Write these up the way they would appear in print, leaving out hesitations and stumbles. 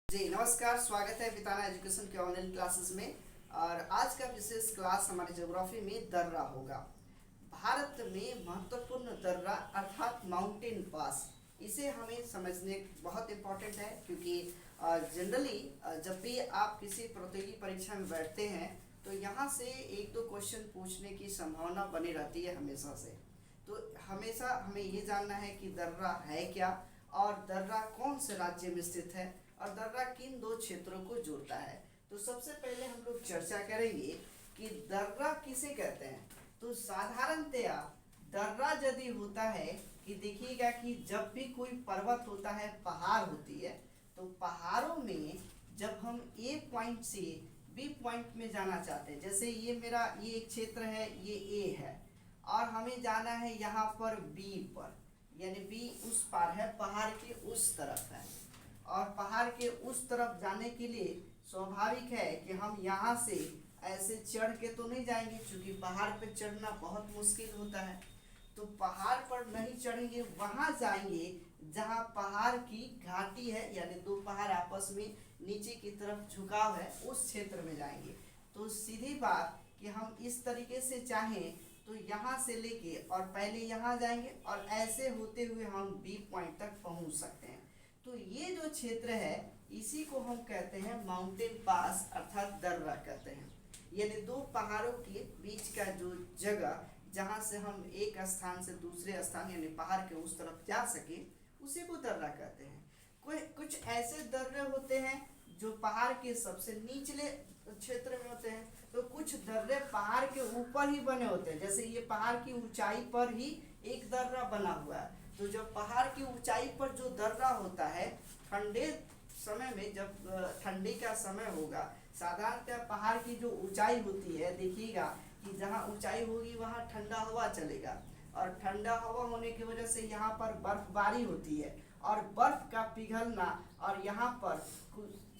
जी नमस्कार, स्वागत है बिताना एजुकेशन के ऑनलाइन क्लासेस में। और आज का विशेष क्लास हमारे ज्योग्राफी में दर्रा होगा। भारत में महत्वपूर्ण दर्रा अर्थात माउंटेन पास, इसे हमें समझने बहुत इम्पोर्टेंट है, क्योंकि जनरली जब भी आप किसी प्रतियोगी परीक्षा में बैठते हैं तो यहाँ से एक दो क्वेश्चन पूछने की संभावना बनी रहती है हमेशा से। तो हमेशा हमें ये जानना है कि दर्रा है क्या, और दर्रा कौन से राज्य में स्थित है, और दर्रा किन दो क्षेत्रों को जोड़ता है। तो सबसे पहले हम लोग चर्चा करेंगे कि दर्रा किसे कहते हैं। तो साधारणतया दर्रा यदि होता है कि देखिएगा कि जब भी कोई पर्वत होता है, पहाड़ होती है, तो पहाड़ों में जब हम ए पॉइंट से बी पॉइंट में जाना चाहते हैं, जैसे ये एक क्षेत्र है, ये ए है, और हमें जाना है यहाँ पर बी पर, यानी बी उस पार है, पहाड़ के उस तरफ है। और पहाड़ के उस तरफ जाने के लिए स्वाभाविक है कि हम यहाँ से ऐसे चढ़ के तो नहीं जाएंगे, क्योंकि पहाड़ पे चढ़ना बहुत मुश्किल होता है। तो पहाड़ पर नहीं चढ़ेंगे, वहाँ जाएंगे जहाँ पहाड़ की घाटी है, यानी दो पहाड़ आपस में नीचे की तरफ झुकाव है, उस क्षेत्र में जाएंगे। तो सीधी बात कि हम इस तरीके से चाहें तो यहाँ से लेके और पहले यहाँ जाएंगे, और ऐसे होते हुए हम बी पॉइंट तक पहुँच सकते हैं। तो ये जो क्षेत्र है इसी को हम कहते हैं माउंटेन पास अर्थात दर्रा कहते हैं। यानी दो पहाड़ों के बीच का जो जगह जहाँ से हम एक स्थान से दूसरे स्थान यानी पहाड़ के उस तरफ जा सके, उसी को दर्रा कहते हैं। कुछ ऐसे दर्रे होते हैं जो पहाड़ के सबसे निचले क्षेत्र में होते हैं, तो कुछ दर्रे पहाड़ के ऊपर ही बने होते हैं। जैसे ये पहाड़ की ऊंचाई पर ही एक दर्रा बना हुआ है। तो जब पहाड़ की ऊंचाई पर जो दर्रा होता है, ठंडे समय में जब ठंडी का समय होगा, साधारणतः पहाड़ की जो ऊंचाई होती है, देखिएगा कि जहाँ ऊंचाई होगी वहाँ ठंडा हवा चलेगा, और ठंडा हवा होने की वजह से यहाँ पर बर्फबारी होती है, और बर्फ का पिघलना, और यहाँ पर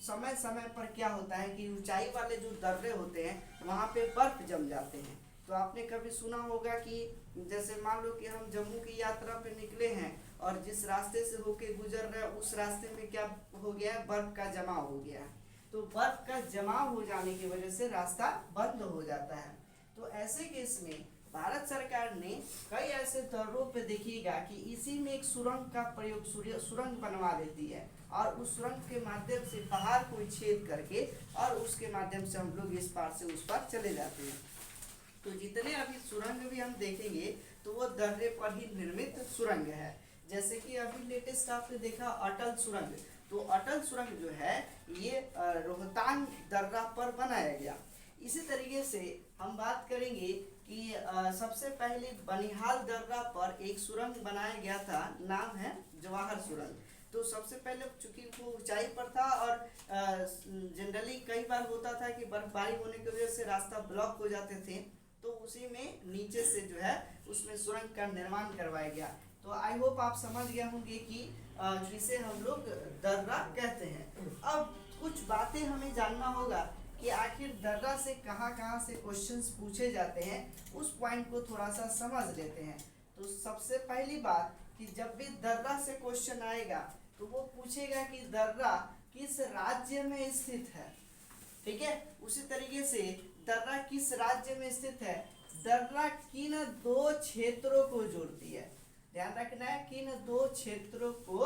समय समय पर क्या होता है कि ऊंचाई वाले जो दर्रे होते हैं वहाँ पे बर्फ जम जाते हैं। तो आपने कभी सुना होगा कि जैसे मान लो कि हम जम्मू की यात्रा पे निकले हैं, और जिस रास्ते से होके गुजर रहे हैं उस रास्ते में क्या हो गया है, बर्फ का जमाव हो गया है। तो बर्फ का जमाव हो जाने की वजह से रास्ता बंद हो जाता है। तो ऐसे केस में भारत सरकार ने कई ऐसे दर्रों पे देखिएगा कि इसी में एक सुरंग का प्रयोग, सुरंग बनवा देती है, और उस सुरंग के माध्यम से पहाड़ को छेद करके और उसके माध्यम से हम लोग इस पार से उस पार चले जाते हैं। तो जितने अभी सुरंग भी हम देखेंगे तो वो दर्रे पर ही निर्मित सुरंग है। जैसे कि अभी लेटेस्ट आपने देखा अटल सुरंग, तो अटल सुरंग जो है ये रोहतांग दर्रा पर बनाया गया। इसी तरीके से हम बात करेंगे कि सबसे पहले बनिहाल दर्रा पर एक सुरंग बनाया गया था, नाम है जवाहर सुरंग। तो सबसे पहले चूंकि वो ऊंचाई पर था, और जनरली कई बार होता था कि बर्फबारी होने की वजह से रास्ता ब्लॉक हो जाते थे, तो उसी में नीचे से जो है उसमें सुरंग का निर्माण करवाया गया। तो आई होप आप समझ गए होंगे कि जिसे हम लोग दर्रा कहते हैं। अब कुछ बातें हमें जानना होगा कि आखिर दर्रा से कहाँ कहाँ से क्वेश्चंस पूछे जाते हैं, उस पॉइंट को थोड़ा सा समझ लेते हैं। तो सबसे पहली बात कि जब भी दर्रा से क्वेश्चन आएगा तो वो पूछेगा कि दर्रा किस राज्य में स्थित है। ठीक है, उसी तरीके से दर्रा किस राज्य में स्थित है, दर्रा किन दो क्षेत्रों को जोड़ती है। ध्यान रखना है, किन दो क्षेत्रों को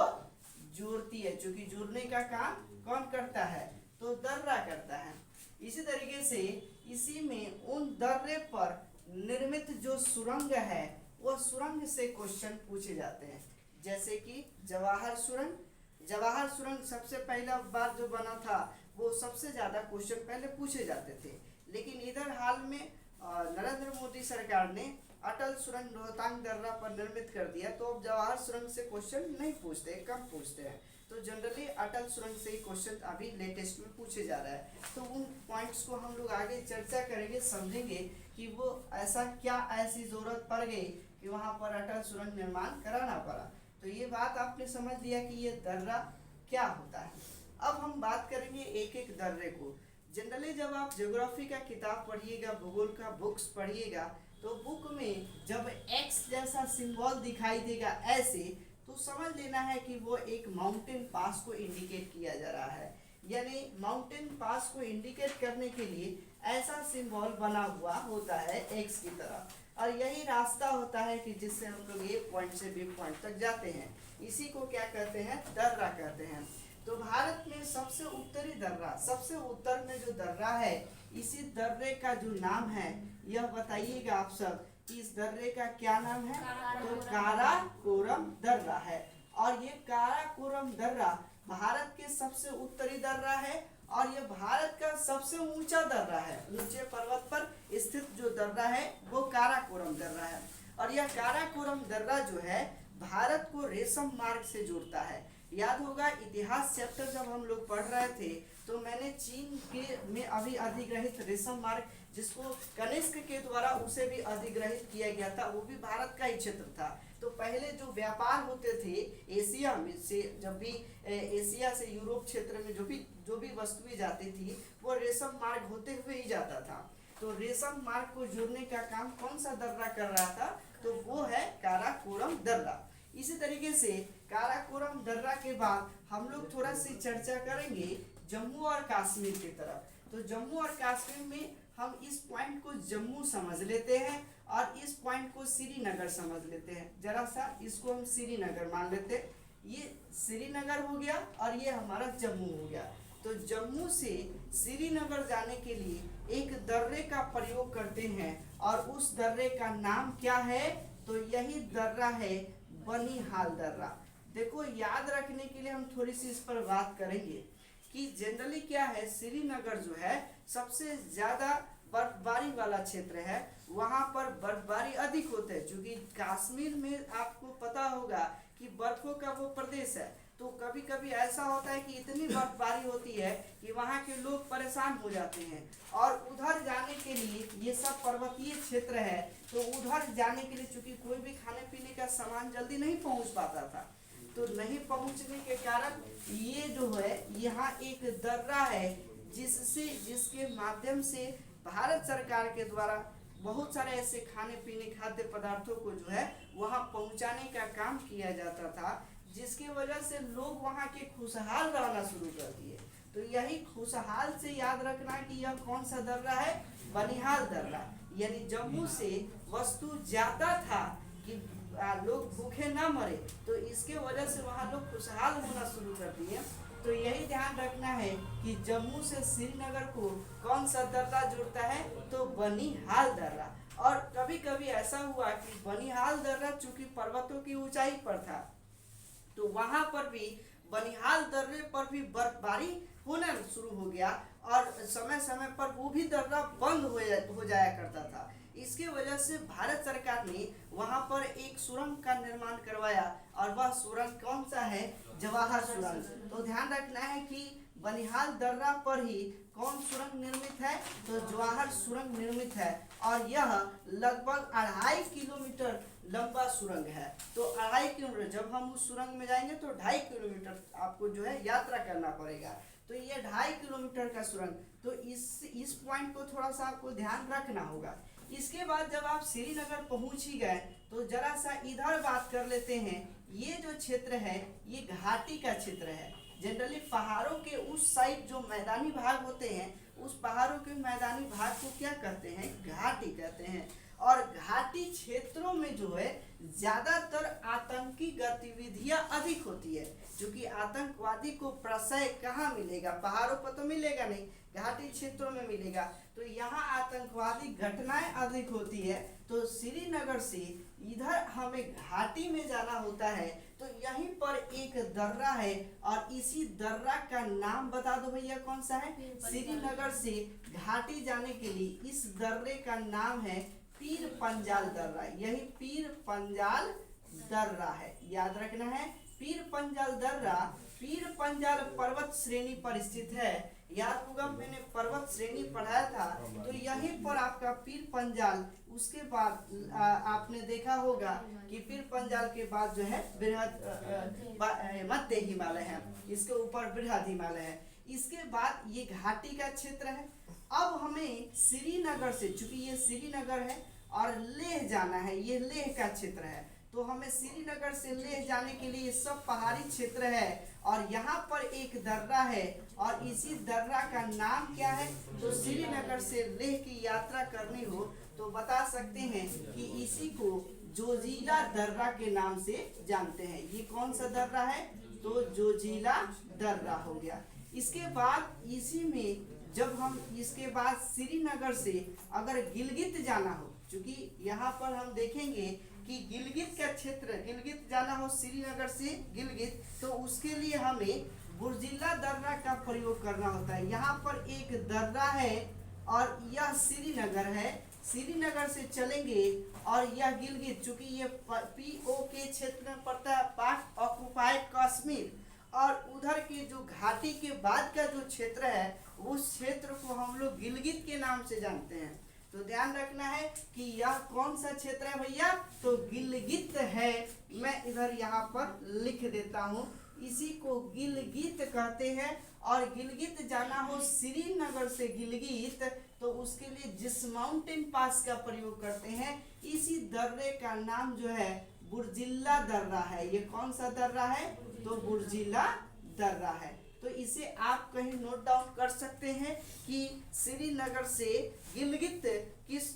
जोड़ती है, क्योंकि जोड़ने का काम कौन करता है, तो दर्रा करता है। इसी तरीके से इसी में उन दर्रे पर निर्मित जो सुरंग है, वो सुरंग से क्वेश्चन पूछे जाते हैं। जैसे कि जवाहर सुरंग, जवाहर सुरंग सबसे पहला बार जो बना था वो सबसे ज्यादा क्वेश्चन पहले पूछे जाते थे। लेकिन इधर हाल में नरेंद्र मोदी सरकार ने अटल सुरंग रोहतांग दर्रा पर निर्मित कर दिया, तो अब जवाहर सुरंग से क्वेश्चन नहीं पूछते, कम पूछते हैं। तो जनरली अटल सुरंग से ही क्वेश्चन अभी लेटेस्ट में पूछे जा रहा है। तो उन पॉइंट्स को हम लोग आगे चर्चा करेंगे, समझेंगे कि वो ऐसा क्या ऐसी जरूरत पड़ गई कि वहाँ पर अटल सुरंग निर्माण कराना पड़ा। तो ये बात आपने समझ लिया कि ये दर्रा क्या होता है। अब हम बात करेंगे एक एक दर्रे को। जनरली जब आप ज्योग्राफी का किताब पढ़िएगा, भूगोल का बुक्स पढ़िएगा, तो बुक में जब एक्स जैसा सिंबल दिखाई देगा ऐसे, तो समझ लेना है कि वो एक माउंटेन पास को इंडिकेट किया जा रहा है। यानी माउंटेन पास को इंडिकेट करने के लिए ऐसा सिंबल बना हुआ होता है एक्स की तरह, और यही रास्ता होता है कि जिससे हम लोग ए पॉइंट से बी पॉइंट तक जाते हैं। इसी को क्या कहते हैं, दर्रा कहते हैं। तो भारत में सबसे उत्तरी दर्रा, सबसे उत्तर में जो दर्रा है, इसी दर्रे का जो नाम है, यह बताइएगा आप सब, इस दर्रे का क्या नाम है? तो काराकोरम दर्रा है। और ये काराकोरम दर्रा भारत के सबसे उत्तरी दर्रा है, और यह भारत का सबसे ऊंचा दर्रा है। ऊंचे पर्वत पर स्थित जो दर्रा है वो काराकोरम दर्रा है। और यह काराकोरम दर्रा जो है भारत को रेशम मार्ग से जोड़ता है। याद होगा इतिहास चैप्टर जब हम लोग पढ़ रहे थे तो मैंने चीन के में अभी अधिग्रहित रेशम मार्ग, जिसको कनिष्क के द्वारा उसे भी अधिग्रहित किया गया था, वो भी भारत का ही क्षेत्र था। तो पहले जो व्यापार होते थे एशिया में से, जब भी एशिया से यूरोप क्षेत्र में जो भी वस्तुएं जाती थी वो रेशम मार्ग होते हुए ही जाता था। तो रेशम मार्ग को जोड़ने का काम कौन सा दर्रा कर रहा था? तो वो है काराकोरम दर्रा। इसी तरीके से काराकोरम दर्रा के बाद हम लोग थोड़ा सी चर्चा करेंगे जम्मू और कश्मीर की तरफ। तो जम्मू और कश्मीर में हम इस पॉइंट को जम्मू समझ लेते हैं और इस पॉइंट को श्रीनगर समझ लेते हैं। जरा सा इसको हम श्रीनगर मान लेते हैं। ये श्रीनगर हो गया और ये हमारा जम्मू हो गया। तो जम्मू से श्रीनगर जाने के लिए एक दर्रे का प्रयोग करते हैं, और उस दर्रे का नाम क्या है? तो यही दर्रा है बनिहाल दर्रा। देखो याद रखने के लिए हम थोड़ी सी इस पर बात करेंगे कि जनरली क्या है, श्रीनगर जो है सबसे ज्यादा बर्फबारी वाला क्षेत्र है, वहां पर बर्फबारी अधिक होता है। क्योंकि कश्मीर में आपको पता होगा कि बर्फों का वो प्रदेश है, तो कभी कभी ऐसा होता है कि इतनी बर्फबारी होती है कि वहाँ के लोग परेशान हो जाते हैं। और उधर जाने के लिए, ये सब पर्वतीय क्षेत्र है, तो उधर जाने के लिए चूंकि कोई भी खाने पीने का सामान जल्दी नहीं पहुँच पाता था, तो नहीं पहुँचने के कारण ये जो है यहाँ एक दर्रा है, जिसके माध्यम से भारत सरकार के द्वारा बहुत सारे ऐसे खाने पीने खाद्य पदार्थों को जो है वहाँ पहुँचाने का काम किया जाता था, जिसकी वजह से लोग वहाँ के खुशहाल रहना शुरू कर दिए। तो यही खुशहाल से याद रखना कि यह कौन सा दर्रा है, बनिहाल दर्रा। यानी जम्मू से वस्तु ज्यादा था कि लोग भूखे ना मरे, तो इसके वजह से वहाँ लोग खुशहाल होना शुरू कर दिए। तो यही ध्यान रखना है कि जम्मू से श्रीनगर को कौन सा दर्रा जुड़ता है? तो बनिहाल दर्रा। और कभी कभी ऐसा हुआ कि बनिहाल दर्रा चूंकि पर्वतों की ऊंचाई पर था, तो वहां पर भी बनिहाल दर्रे पर भी बर्फबारी होना शुरू हो गया, और समय समय पर वो भी दर्रा बंद हो जाया करता था। इसके वजह से भारत सरकार ने वहां पर एक सुरंग का निर्माण करवाया, और वह सुरंग कौन सा है? जवाहर सुरंग। तो ध्यान रखना है कि बनिहाल दर्रा पर ही कौन सुरंग निर्मित है? तो जवाहर सुरंग निर्मित है, और यह लगभग 2.5 किलोमीटर लंबा सुरंग है। तो 2.5 किलोमीटर, जब हम उस सुरंग में जाएंगे तो 2.5 किलोमीटर आपको जो है यात्रा करना पड़ेगा। तो ये 2.5 किलोमीटर का सुरंग, तो इस पॉइंट को थोड़ा सा आपको ध्यान रखना होगा। इसके बाद जब आप श्रीनगर पहुंच ही गए तो जरा सा इधर बात कर लेते हैं। ये जो क्षेत्र है ये घाटी का क्षेत्र है। जनरली पहाड़ों के उस साइड जो मैदानी भाग होते हैं, उस पहाड़ों के मैदानी भाग को क्या कहते हैं? घाटी कहते हैं। और घाटी क्षेत्रों में जो है ज्यादातर आतंकी गतिविधियां अधिक होती है, क्योंकि आतंकवादी को प्रश्रय कहाँ मिलेगा? पहाड़ों पर तो मिलेगा नहीं, घाटी क्षेत्रों में मिलेगा। तो यहाँ आतंकवादी घटनाएं अधिक होती है। तो श्रीनगर से इधर हमें घाटी में जाना होता है, तो यहीं पर एक दर्रा है, और इसी दर्रा का नाम बता दो भैया कौन सा है? श्रीनगर से घाटी जाने के लिए इस दर्रे का नाम है पीर पंजाल दर्रा। यही पीर पंजाल दर्रा है, याद रखना है। पीर पंजाल दर्रा पीर पंजाल पर्वत श्रेणी पर स्थित है। याद होगा मैंने पर्वत श्रेणी पढ़ाया था, तो यहीं पर आपका पीर पंजाल, उसके बाद आपने देखा होगा कि पीर पंजाल के बाद जो है बृहद मध्य हिमालय है, इसके ऊपर बृहद हिमालय है। इसके बाद ये घाटी का क्षेत्र है। अब हमें श्रीनगर से, चूंकि ये श्रीनगर है और लेह जाना है, ये लेह का क्षेत्र है, तो हमें श्रीनगर से लेह जाने के लिए सब पहाड़ी क्षेत्र है और यहाँ पर एक दर्रा है और इसी दर्रा का नाम क्या है। तो श्रीनगर से लेह की यात्रा करनी हो तो बता सकते हैं कि इसी को जोजिला दर्रा के नाम से जानते हैं। ये कौन सा दर्रा है, तो जोजिला दर्रा हो गया। इसके बाद इसी में जब हम इसके बाद श्रीनगर से अगर गिलगित जाना हो, क्योंकि यहाँ पर हम देखेंगे कि गिलगित का क्षेत्र, गिलगित जाना हो श्रीनगर से गिलगित, तो उसके लिए हमें बुर्जिला दर्रा का प्रयोग करना होता है। यहाँ पर एक दर्रा है और यह श्रीनगर है। श्रीनगर से चलेंगे और यह गिलगित, चूंकि ये PO के क्षेत्र में पड़ता है, पाक ऑक्युपाइड कश्मीर, और उधर के जो घाटी के बाद का जो क्षेत्र है उस क्षेत्र को हम लोग गिलगित के नाम से जानते हैं। तो ध्यान रखना है कि यह कौन सा क्षेत्र है भैया, तो गिलगित है। मैं इधर यहाँ पर लिख देता हूँ, इसी को गिलगित कहते हैं। और गिलगित जाना हो श्रीनगर से गिलगित तो उसके लिए जिस माउंटेन पास का प्रयोग करते हैं, इसी दर्रे का नाम जो है बुर्जिला दर्रा है। ये कौन सा दर्रा है, तो बुर्जिला दर्रा है। तो इसे आप कहीं नोट डाउन कर सकते हैं कि श्रीनगर से गिलगित किस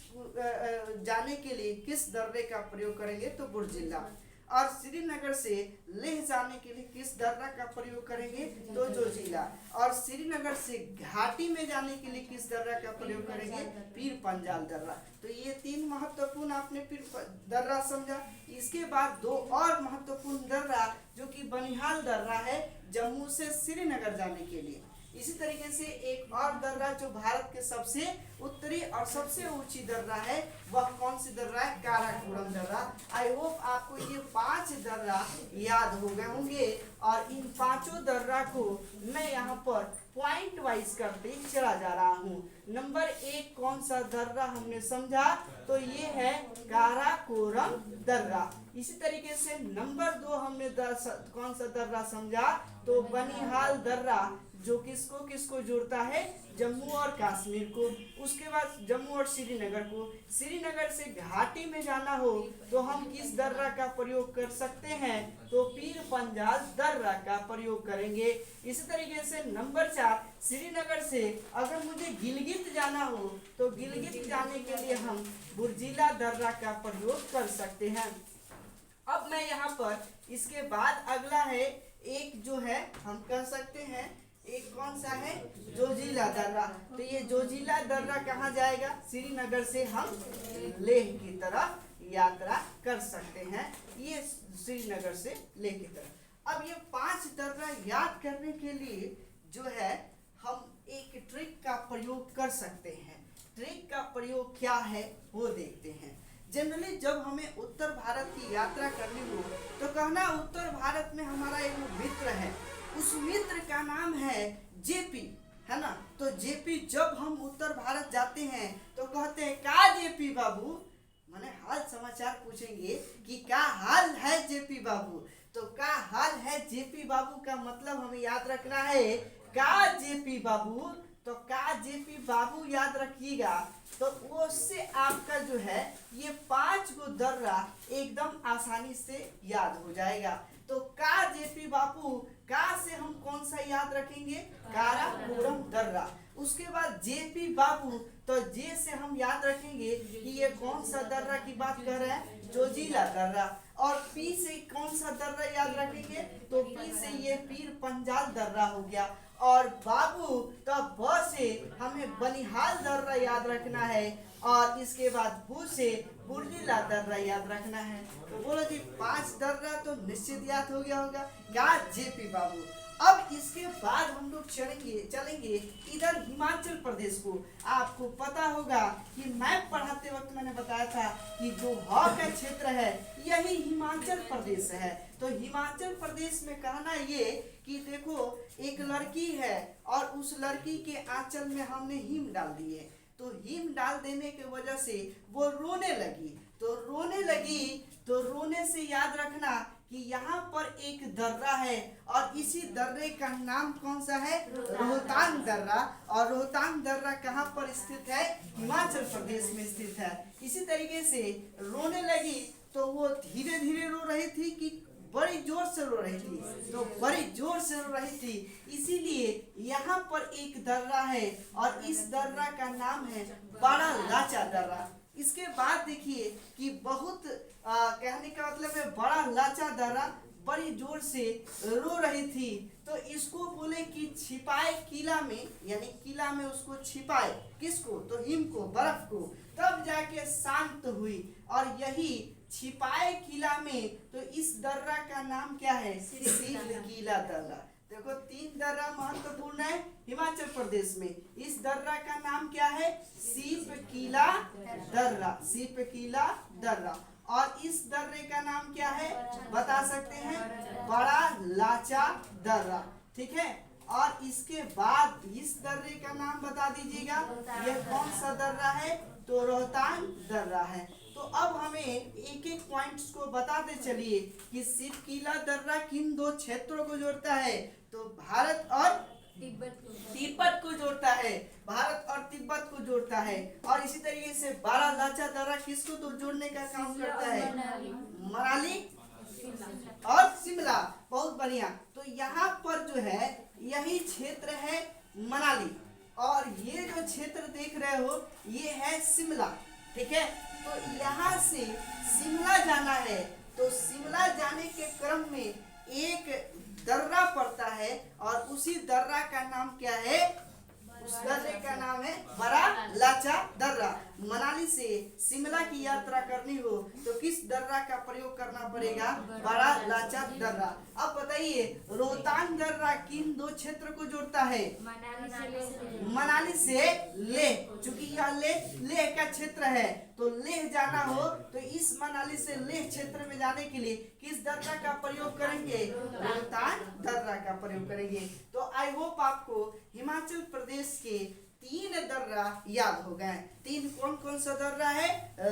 जाने के लिए किस दर्रे का प्रयोग करेंगे, तो बुर्जिला। और श्रीनगर से लेह जाने के लिए किस दर्रा का प्रयोग करेंगे, तो जोजिला। और श्रीनगर से घाटी में जाने के लिए किस दर्रा का प्रयोग करेंगे, पीर पंजाल दर्रा। तो ये तीन महत्वपूर्ण आपने पीर दर्रा समझा। इसके बाद दो और महत्वपूर्ण दर्रा जो कि बनिहाल दर्रा है, जम्मू से श्रीनगर जाने के लिए। इसी तरीके से एक और दर्रा जो भारत के सबसे उत्तरी और सबसे ऊंची दर्रा है, वह कौन सी दर्रा है, काराकोरम दर्रा। आई होप आपको ये 5 दर्रा याद हो गए होंगे और इन 5 दर्रा को मैं यहाँ पर पॉइंट वाइज करते चला जा रहा हूँ। नंबर 1 कौन सा दर्रा हमने समझा, तो ये है काराकोरम दर्रा। इसी तरीके से नंबर 2 हमने कौन सा दर्रा समझा, तो बनिहाल दर्रा, जो किसको किसको जोड़ता है, जम्मू और कश्मीर को। उसके बाद जम्मू और श्रीनगर को। श्रीनगर से घाटी में जाना हो तो हम किस दर्रा का प्रयोग कर सकते हैं, तो पीर पंजाल दर्रा का प्रयोग करेंगे। इसी तरीके से नंबर 4 श्रीनगर से अगर मुझे गिलगित जाना हो तो गिलगित जाने के लिए हम बुर्जिला दर्रा का प्रयोग कर सकते हैं। अब मैं यहाँ पर इसके बाद अगला है एक जो है हम कह सकते हैं, एक कौन सा है, जोजिला दर्रा। तो ये जोजिला दर्रा कहाँ जाएगा, श्रीनगर से हम लेह की तरफ यात्रा कर सकते हैं, ये श्रीनगर से लेह की तरफ। अब ये 5 दर्रा याद करने के लिए जो है हम एक ट्रिक का प्रयोग कर सकते हैं। ट्रिक का प्रयोग क्या है वो देखते हैं। जनरली जब हमें उत्तर भारत की यात्रा करनी हो तो कहना उत्तर भारत में हमारा एक मित्र है, उस मित्र का नाम है जेपी, है ना। तो जेपी जब हम उत्तर भारत जाते हैं तो कहते हैं का जेपी बाबू, माने हाल समाचार पूछेंगे कि क्या हाल है जेपी बाबू। तो का हाल है जेपी बाबू का मतलब हमें याद रखना है का जेपी बाबू। तो का जेपी बाबू याद रखिएगा तो उससे आपका जो है ये 5 गो दर्रा एकदम आसानी से याद हो जाएगा। तो का जेपी बाबू, का से हम कौन सा याद रखेंगे, काराकोरम दर्रा। उसके बाद जेपी बाबू, तो जे से हम याद रखेंगे कि ये कौन सा दर्रा की बात कर रहे हैं, जोजिला दर्रा। और पी से कौन सा दर्रा याद रखेंगे, तो पी से ये पीर पंजाल दर्रा हो गया। और बाबू तो ब से हमें बनिहाल दर्रा याद रखना है और इसके बाद बू से बुर्जिला दर्रा याद रखना है। तो बोलो जी 5 दर्रा तो निश्चित याद हो गया होगा, क्या जेपी बाबू। अब इसके बाद हम लोग चलेंगे इधर हिमाचल प्रदेश को। आपको पता होगा कि मैप पढ़ाते वक्त मैंने बताया था कि जो ह का क्षेत्र है यही हिमाचल प्रदेश है। तो हिमाचल प्रदेश में कहना ये कि देखो एक लड़की है और उस लड़की के आंचल में हमने हिम डाल दिए, तो हिम डाल देने की वजह से वो रोने लगी। तो रोने से याद रखना कि यहाँ पर एक दर्रा है और इसी दर्रे का नाम कौन सा है, रोहतांग दर्रा। और रोहतांग दर्रा कहाँ पर स्थित है, हिमाचल प्रदेश में स्थित है। इसी तरीके से रोने लगी तो वो धीरे धीरे रो रही थी कि बड़ी जोर से रो रही थी? तो बड़ी जोर से रो रही थी। इसीलिए यहाँ पर एक दर्रा है और इस दर्रा का नाम है बड़ा लाचा दर्रा। इसके बाद देखिए कि बहुत कहने का मतलब है बड़ा लाचा दर्रा बड़ी जोर से रो रही थी। तो इसको बोले कि छिपाए किला में, यानी किला में उसको छिपाए, किसको? तो हिम को, बर्फ को, तब जाके शांत हुई। और यही छिपाए किला में, तो इस दर्रा का नाम क्या है? सीप कीला दर्रा। देखो 3 दर्रा महत्वपूर्ण है हिमाचल प्रदेश में। इस दर्रा का नाम क्या है? सीप कीला दर्रा, सीप कीला दर्रा। और इस दर्रे का नाम क्या है बता सकते हैं? बड़ा लाचा दर्रा। ठीक है। और इसके बाद इस दर्रे का नाम बता दीजिएगा, यह कौन सा दर्रा है? तो रोहतांग दर्रा है। तो अब हमें एक एक पॉइंट्स को बताते चलिए कि सीप कीला दर्रा किन 2 क्षेत्रों को जोड़ता है? तो भारत और तिब्बत को जोड़ता है, भारत और तिब्बत को जोड़ता है। और इसी तरीके से बड़ा लाचा दर्रा किसको तो जोड़ने का काम करता है? मनाली और शिमला। बहुत बढ़िया। तो यहाँ पर जो है यही क्षेत्र है मनाली, और ये जो क्षेत्र देख रहे हो ये है शिमला। ठीक है। तो यहाँ से शिमला जाना है, तो शिमला जाने के क्रम में एक दर्रा पड़ता है और उसी दर्रा का नाम क्या है? उस दर्रे का नाम है बड़ा लाचा दर्रा। मनाली से शिमला की यात्रा करनी हो तो किस दर्रा का प्रयोग करना पड़ेगा? बड़ा लाचा दर्रा। अब बताइए रोहतांग दर्रा किन 2 क्षेत्र को जोड़ता है? मनाली से लेह। चूंकि यह लेह का क्षेत्र है, तो लेह जाना हो तो इस मनाली से लेह क्षेत्र में जाने के लिए किस दर्रा का प्रयोग करेंगे? रोहतांग दर्रा का प्रयोग करेंगे। तो आई होप आपको हिमाचल प्रदेश के 3 दर्रा याद हो गए। 3 कौन कौन सा दर्रा है?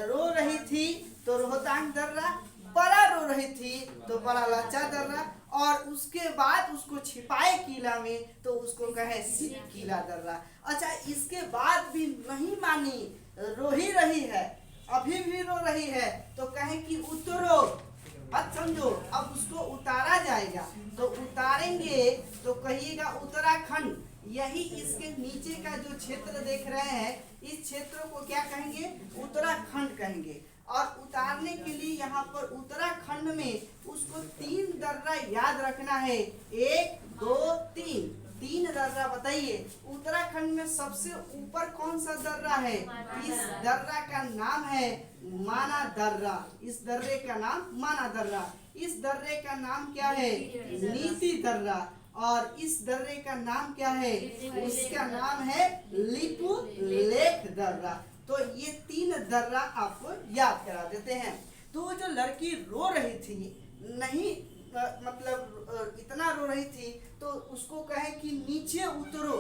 रो रही थी तो रोहतांग दर्रा, बड़ा रो रही थी तो बड़ा लाचा दर्रा, और उसके बाद उसको छिपाए किला में तो उसको कहे सीप कीला दर्रा। अच्छा, इसके बाद भी नहीं मानी, रो ही रही है, अभी भी रो रही है, तो कहे कि उतरो। अब समझो, अब उसको उतारा जाएगा, तो उतारेंगे तो कहिएगा उत्तराखंड। यही इसके नीचे का जो क्षेत्र देख रहे हैं, इस क्षेत्र को क्या कहेंगे? उत्तराखंड कहेंगे। और उतारने के लिए यहाँ पर उत्तराखंड में उसको 3 दर्रा याद रखना है। 1 2 3, 3 दर्रा। बताइए उत्तराखंड में सबसे ऊपर कौन सा दर्रा है? इस दर्रा का नाम है माना दर्रा। इस दर्रे का नाम माना दर्रा। इस दर्रे का नाम क्या है? नीति दर्रा। और इस दर्रे का नाम क्या है? इसका नाम है लिपू लेक दर्रा। तो ये 3 दर्रा आपको याद करा देते हैं। तो जो लड़की रो रही थी, नहीं मतलब इतना रो रही थी, तो उसको कहे कि नीचे उतरो।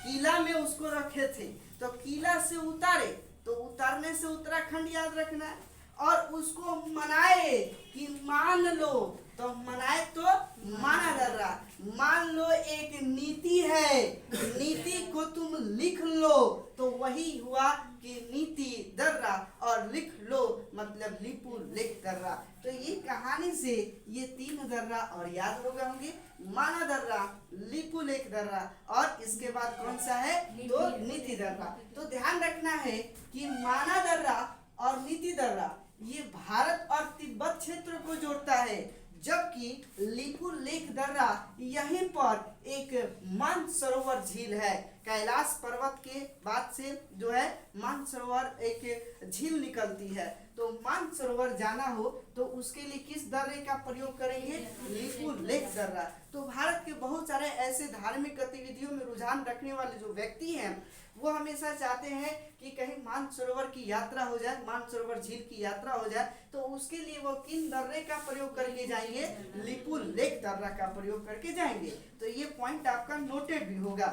किला में उसको रखे थे तो किला से उतारे, तो उतारने से उत्तराखंड याद रखना है। और उसको मनाए कि मान लो, तो मनाए तो माना दर्रा। मान लो एक नीति है, नीति को तुम लिख लो, तो वही हुआ कि नीति दर्रा, और लिख लो मतलब लिपू लेक दर्रा। तो ये कहानी से ये 3 दर्रा और याद हो गए होंगे, माना दर्रा, लिपू लेक दर्रा, और इसके बाद कौन सा है? तो नीति दर्रा। तो ध्यान रखना है कि माना दर्रा और नीति दर्रा ये भारत और तिब्बत क्षेत्र को जोड़ता है, जबकि लिपू लेक दर्रा यहीं पर एक मानसरोवर झील है। कैलाश पर्वत के बाद से जो है मानसरोवर एक झील निकलती है। तो मानसरोवर जाना हो तो उसके लिए किस दर्रे का प्रयोग करेंगे? लिपू लेक दर्रा। तो भारत के बहुत सारे ऐसे धार्मिक गतिविधियों में रुझान रखने वाले जो व्यक्ति हैं, वो हमेशा चाहते हैं कि कहीं मानसरोवर की यात्रा हो जाए, मानसरोवर झील की यात्रा हो जाए, तो उसके लिए वो किन दर्रे का प्रयोग करके जाएंगे? लिपू लेक दर्रा का प्रयोग करके जाएंगे। तो ये पॉइंट आपका नोटेड भी होगा।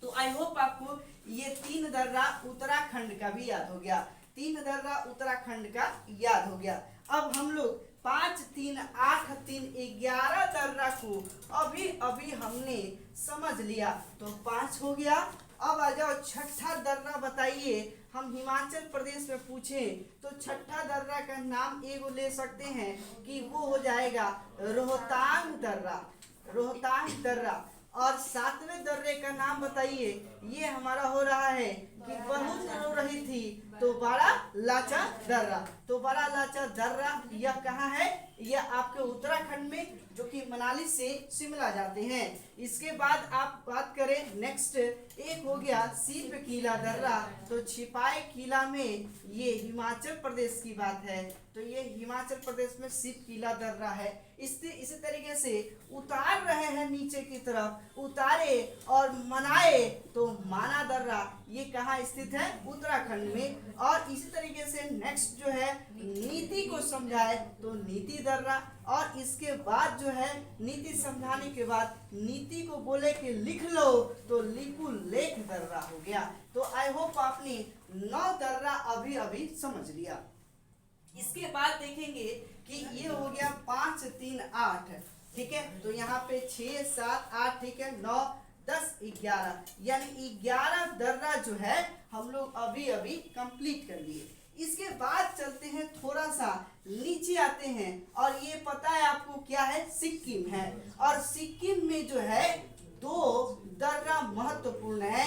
तो आई होप आपको ये 3 दर्रा उत्तराखंड का भी याद हो गया। 3 दर्रा उत्तराखंड का याद हो गया। अब हम लोग 5 3 8 3 11 दर्रा को अभी अभी हमने समझ लिया, तो 5 हो गया। अब आ जाओ छठा दर्रा, बताइए हम हिमाचल प्रदेश में पूछे तो छठा दर्रा का नाम एगो ले सकते हैं कि वो हो जाएगा रोहतांग दर्रा, रोहतांग दर्रा। और सातवें दर्रे का नाम बताइए। ये हमारा हो रहा है कि बहुत रो रही थी तो बड़ा लाचा दर्रा। तो बड़ा लाचा दर्रा यह कहाँ है? यह आपके उत्तराखंड में, जो कि मनाली से शिमला जाते हैं। इसके बाद आप बात करें नेक्स्ट, एक हो गया सिर्फ किला दर्रा। तो छिपाए किला में ये हिमाचल प्रदेश की बात है, तो ये हिमाचल प्रदेश में सिर्फ किला दर्रा है। इसी तरीके से उतार रहे हैं नीचे की तरफ, उतारे और मनाए तो माना दर्रा, ये कहाँ स्थित है? उत्तराखंड में। और इसी तरीके से नेक्स्ट जो है नीति को समझाए तो नीति दर्रा। और इसके बाद जो है नीति समझाने के बाद नीति को बोले कि लिख लो तो लिखू लेख दर्रा हो गया। तो आई होप आपने 9 दर्रा अभी अभी समझ लिया। इसके बाद देखेंगे कि ये हो गया 5 3 8, ठीक है। तो यहाँ पे 6 7 8, ठीक है, 9 10 11, यानी 11 दर्रा जो है हम लोग अभी अभी कंप्लीट कर लिए। इसके बाद चलते हैं थोड़ा सा नीचे आते हैं, और ये पता है आपको क्या है? सिक्किम है। और सिक्किम में जो है 2 दर्रा महत्वपूर्ण है।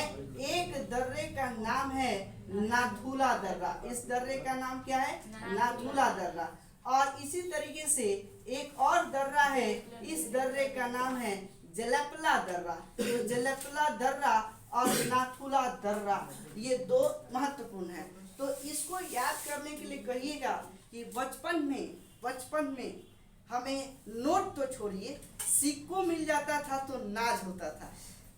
एक दर्रे का नाम है नाथुला दर्रा। इस दर्रे का नाम क्या है? नाथुला दर्रा। और इसी तरीके से एक और दर्रा है, इस दर्रे का नाम है जलेपला दर्रा। तो जलेपला दर्रा और नाथुला दर्रा, ये 2 महत्वपूर्ण है। तो इसको याद करने के लिए कहिएगा कि बचपन में हमें नोट तो छोड़िए, सिक्को मिल जाता था तो नाज होता था।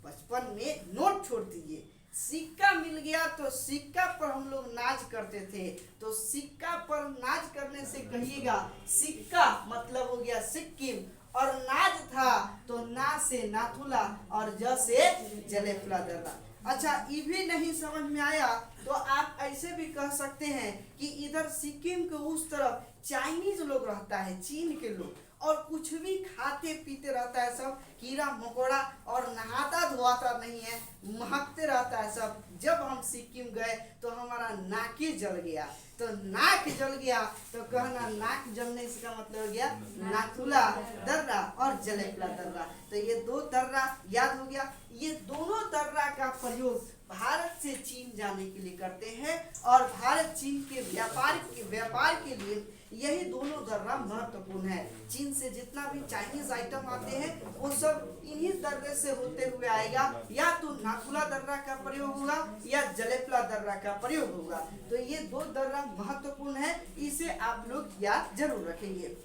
बचपन में नोट छोड़ दीजिए, सिक्का मिल गया तो सिक्का पर हम लोग नाच करते थे। तो सिक्का पर नाच करने से कहिएगा सिक्का मतलब हो गया सिक्किम, और नाज था तो ना से नाथुला और ज से जलेपला दर्रा। अच्छा, ये भी नहीं समझ में आया तो आप ऐसे भी कह सकते हैं कि इधर सिक्किम के उस तरफ चाइनीज लोग रहता है, चीन के लोग, और कुछ भी खाते पीते रहता है सब, कीड़ा मकोड़ा, और नहाता धोता नहीं है, महकते रहता है सब। जब हम सिक्किम गए तो हमारा नाक ही जल गया। तो नाक जल गया तो कहना नाक जलने से का मतलब हो गया नाथुला दर्रा और जलेपला दर्रा। तो ये 2 दर्रा याद हो गया। ये दोनों दर्रा का प्रयोग भारत से चीन जाने के लिए करते हैं, और भारत चीन के व्यापार के लिए यही दोनों दर्रा महत्वपूर्ण है। चीन से जितना भी चाइनीज आइटम आते हैं वो सब इन्हीं दर्रे से होते हुए आएगा। या तो नाथुला दर्रा का प्रयोग होगा या जलेपला दर्रा का प्रयोग होगा। तो ये 2 दर्रा महत्वपूर्ण है, इसे आप लोग याद जरूर रखेंगे।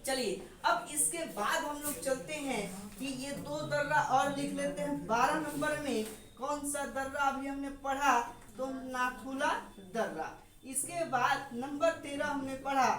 चलिए, अब इसके बाद हम लोग चलते हैं कि ये 2 दर्रा और लिख लेते हैं। 12 नंबर में कौन सा दर्रा अभी हमने पढ़ा? तो नाथुला दर्रा। इसके बाद नंबर 13 हमने पढ़ा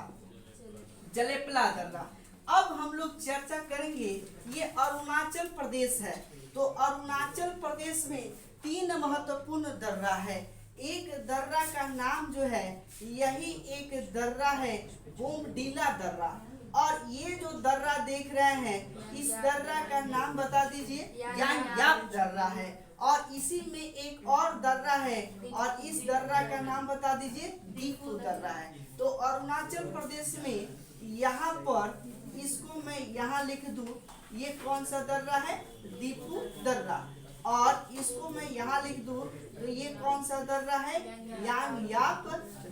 जलेपला दर्रा। अब हम लोग चर्चा करेंगे, ये अरुणाचल प्रदेश है। तो अरुणाचल प्रदेश में 3 महत्वपूर्ण दर्रा है। एक दर्रा का नाम जो है, यही एक दर्रा है बोमडीला दर्रा। और ये जो दर्रा देख रहे हैं, इस दर्रा का नाम बता दीजिए, यांगयाप दर्रा है। और इसी में एक और दर्रा है, और इस दर्रा का नाम बता दीजिए, दीफू दर्रा है। तो अरुणाचल प्रदेश में यहाँ पर इसको मैं यहाँ लिख दूं, ये कौन सा दर्रा है? दीफू दर्रा। और इसको मैं यहाँ लिख दूं तो ये कौन सा दर्रा है? यांगयाप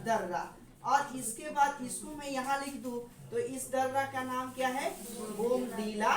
दर्रा। और इसके बाद इसको मैं यहाँ लिख दूं तो इस दर्रा का नाम क्या है? बोमडीला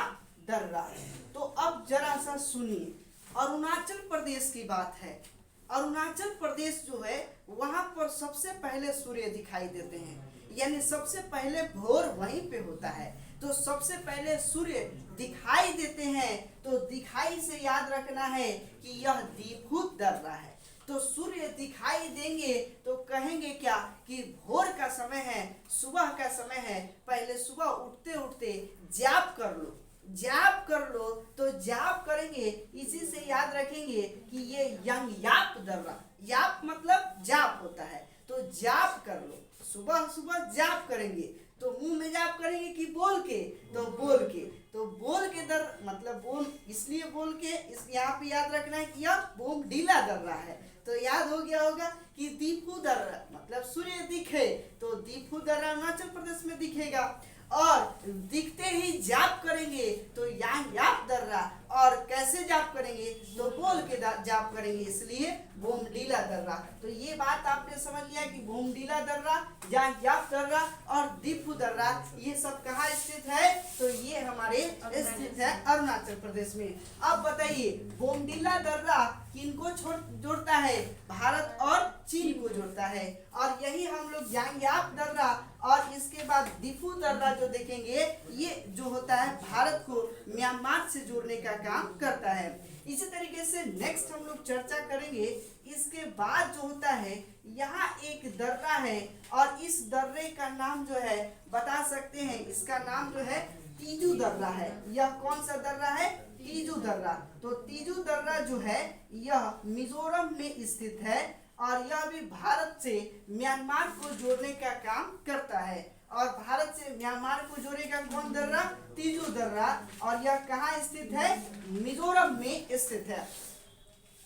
दर्रा। तो अब जरा सा सुनिए, अरुणाचल प्रदेश की बात है। अरुणाचल प्रदेश जो है वहां पर सबसे पहले सूर्य दिखाई देते हैं, यानी सबसे पहले भोर वहीं पे होता है। तो सबसे पहले सूर्य दिखाई देते हैं, तो दिखाई से याद रखना है कि यह दीफू दर्रा है। तो सूर्य दिखाई देंगे तो कहेंगे क्या कि भोर का समय है, सुबह का समय है। पहले सुबह उठते उठते जाप कर लो, जाप कर लो। तो जाप करेंगे, इसी से याद रखेंगे कि ये यांगयाप दर्रा, याप मतलब जाप होता है। तो जाप कर लो, सुबह सुबह जाप करेंगे। तो मुंह में जाप करेंगे कि बोल के? तो बोल के। तो बोल के दर मतलब बोल, इसलिए बोल के इस यहाँ पे याद रखना है कि यह बोमडीला दर्रा है। तो याद हो गया होगा कि दीफू दर्रा मतलब सूर्य दिखे, तो दीफू दर्रा अरुणाचल प्रदेश में दिखेगा। और दिखते ही जाप करेंगे तो यांग याप दर्रा, और कैसे जाप करेंगे तो बोल के जाप करेंगे, इसलिए बोमडीला दर्रा। तो ये बात आपने समझ लिया कि बोमडीला दर्रा, यांग याप दर्रा और दीफू दर्रा ये सब कहाँ स्थित है, तो ये हमारे स्थित है अरुणाचल प्रदेश में। अब बताइए बोमडीला दर्रा किनको जोड़ता है, भारत और चीन को जोड़ता है। और यही हम लोग यांग याप दर्रा और इसके बाद दीफू दर्रा जो देखेंगे, ये जो होता है भारत को म्यांमार से जोड़ने का काम करता है। इसी तरीके से नेक्स्ट हम लोग चर्चा करेंगे। इसके बाद जो होता है यहाँ एक दर्रा है, और इस दर्रे का नाम जो है बता सकते हैं, इसका नाम जो है तीजू दर्रा है। यह कौन सा दर्रा है, तीजू दर्रा। तो तीजू दर्रा जो है यह मिजोरम में स्थित है, और यह भी भारत से म्यांमार को जोड़ने का काम करता है। और भारत से म्यांमार को जोड़ेगा कौन दर्रा, तीजू दर्रा, और यह कहाँ स्थित है, मिजोरम में स्थित है।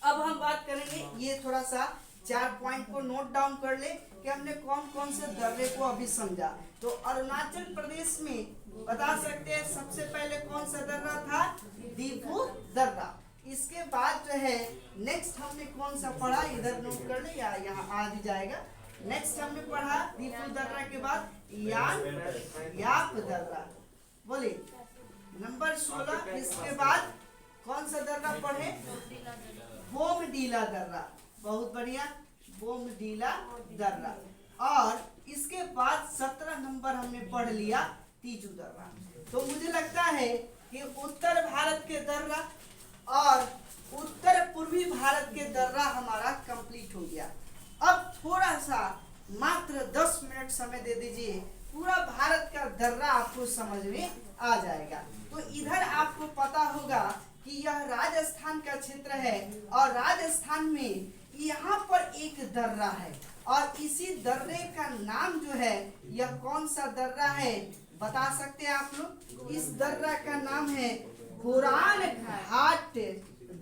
अब हम बात करेंगे, ये थोड़ा सा 4 पॉइंट को नोट डाउन कर ले कि हमने कौन कौन से दर्रे को अभी समझा। तो अरुणाचल प्रदेश में बता सकते हैं सबसे पहले कौन सा दर्रा था, दीफू दर्रा। इसके बाद जो है नेक्स्ट हमने कौन सा पढ़ा, इधर नोट कर ले या यहाँ आ भी जाएगा। नेक्स्ट हमने पढ़ा दीफू दर्रा के बाद यांग याप दर्रा, बोले नंबर 16। इसके बाद कौन सा दर्रा पढ़े, बोमडीला दर्रा, बहुत बढ़िया, बोमडीला दर्रा। और इसके बाद 17 नंबर हमने पढ़ लिया तीजू दर्रा। तो मुझे लगता है कि उत्तर भारत के दर्रा और उत्तर पूर्वी भारत के दर्रा हमारा कंप्लीट हो गया। अब थोड़ा सा मात्र 10 मिनट समय दे दीजिए, पूरा भारत का दर्रा आपको समझ में आ जाएगा। तो इधर आपको पता होगा कि यह राजस्थान का क्षेत्र है, और राजस्थान में यहाँ पर एक दर्रा है, और इसी दर्रे का नाम जो है यह कौन सा दर्रा है बता सकते हैं आप लोग। इस दर्रा का नाम है गोरान घाट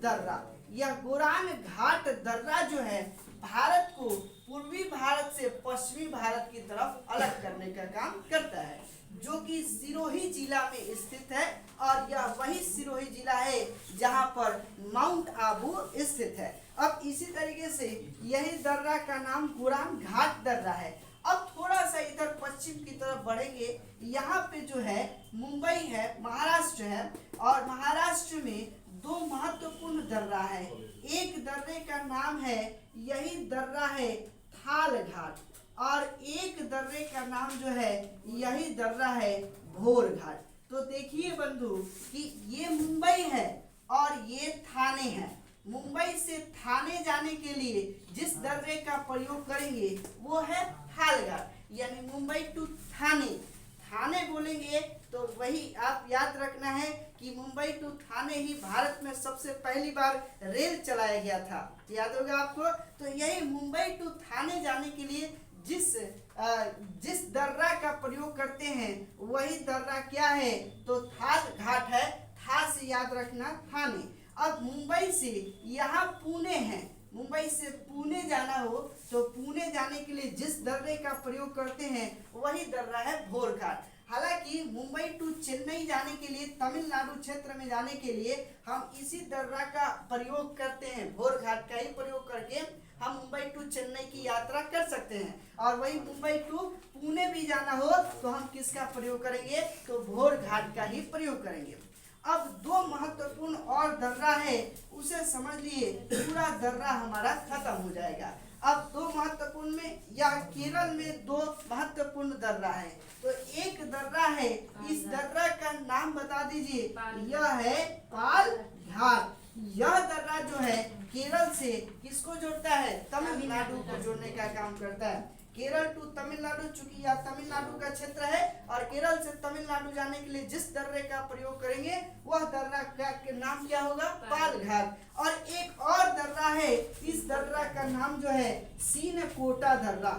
दर्रा। यह गोरान घाट दर्रा जो है भारत को पूर्वी भारत से पश्चिमी भारत की तरफ अलग करने का काम करता है, जो कि सिरोही जिला में स्थित है। और यह वही सिरोही जिला है जहां पर माउंट आबू स्थित है। अब इसी तरीके से यही दर्रा का नाम गोरान घाट दर्रा है। अब थोड़ा सा इधर पश्चिम की तरफ बढ़ेंगे, यहाँ पे जो है मुंबई है, महाराष्ट्र है, और महाराष्ट्र में 2 महत्वपूर्ण दर्रा है। एक दर्रे का नाम है, यही दर्रा है थाल घाट, और एक दर्रे का नाम जो है यही दर्रा है भोर घाट। तो देखिए बंधु कि ये मुंबई है और ये थाने है। मुंबई से थाने जाने के लिए जिस दर्रे का प्रयोग करेंगे वो है थाल घाट, यानी मुंबई टू थाने। थाने बोलेंगे तो वही आप याद रखना है कि मुंबई टू थाने ही भारत में सबसे पहली बार रेल चलाया गया था, याद होगा आपको। तो यही मुंबई टू थाने जाने के लिए जिस दर्रा का प्रयोग करते हैं वही दर्रा क्या है, तो थाल घाट है। था से याद रखना थाने। अब मुंबई से यहाँ पुणे है, मुंबई से पुणे जाना हो तो पुणे जाने के लिए जिस दर्रे का प्रयोग करते हैं वही दर्रा है भोर घाट। हालांकि मुंबई टू चेन्नई जाने के लिए, तमिलनाडु क्षेत्र में जाने के लिए हम इसी दर्रा का प्रयोग करते हैं, भोर घाट का ही प्रयोग करके हम मुंबई टू चेन्नई की यात्रा कर सकते हैं। और वही मुंबई टू पुणे भी जाना हो तो हम किसका प्रयोग करेंगे, तो भोर घाट का ही प्रयोग करेंगे। अब 2 महत्वपूर्ण और दर्रा है, उसे समझ लिए पूरा दर्रा हमारा खत्म हो जाएगा। अब 2 महत्वपूर्ण में, या केरल में 2 महत्वपूर्ण दर्रा है। तो एक दर्रा है, इस दर्रा का नाम बता दीजिए, यह है पाल घाट। यह दर्रा जो है केरल से किसको जोड़ता है, तमिलनाडु को जोड़ने का काम करता है। केरल टू तमिलनाडु, चूंकि यह तमिलनाडु का क्षेत्र है और केरल से तमिलनाडु जाने के लिए जिस दर्रे का प्रयोग करेंगे वह दर्रा का नाम क्या होगा, पाल घाट। और एक और दर्रा है, इस दर्रा का नाम जो है सीनकोटा दर्रा।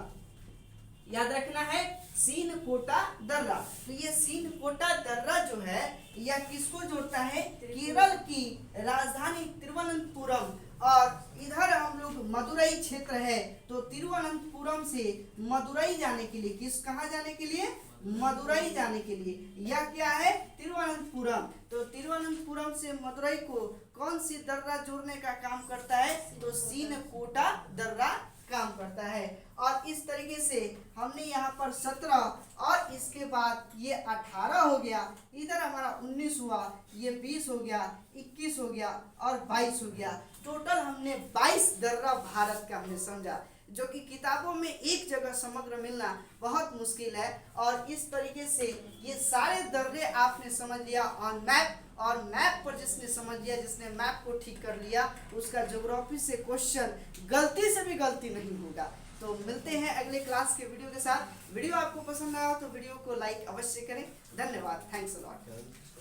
याद रखना है सीन कोटा दर्रा। तो ये सीन कोटा दर्रा जो है यह किसको जोड़ता है? केरल की राजधानी तिरुवनंतपुरम, और इधर हम लोग मदुरई क्षेत्र है, तो तिरुवनंतपुरम से मदुरई जाने के लिए, कहाँ जाने के लिए? मदुरई जाने के लिए। यह क्या है? तिरुवनंतपुरम। तो तिरुवनंतपुरम से मदुरई को कौन सी दर्रा जोड़ने का काम करता है? तो सीन कोटा दर्रा काम करता है। और इस तरीके से हमने यहाँ पर 17 और इसके बाद ये 18 हो गया, इधर हमारा 19 हुआ, ये 20 हो गया, 21 हो गया और 22 हो गया। टोटल हमने 22 दर्रा भारत का हमने समझा, जो कि किताबों में एक जगह समग्र मिलना बहुत मुश्किल है। और इस तरीके से ये सारे दर्रे आपने समझ लिया ऑन मैप, और मैप पर जिसने समझ लिया, जिसने मैप को ठीक कर लिया, उसका ज्योग्राफी से क्वेश्चन गलती से भी गलती नहीं होगा। तो मिलते हैं अगले क्लास के वीडियो के साथ। वीडियो आपको पसंद आया तो वीडियो को लाइक अवश्य करें। धन्यवाद। Thanks a lot.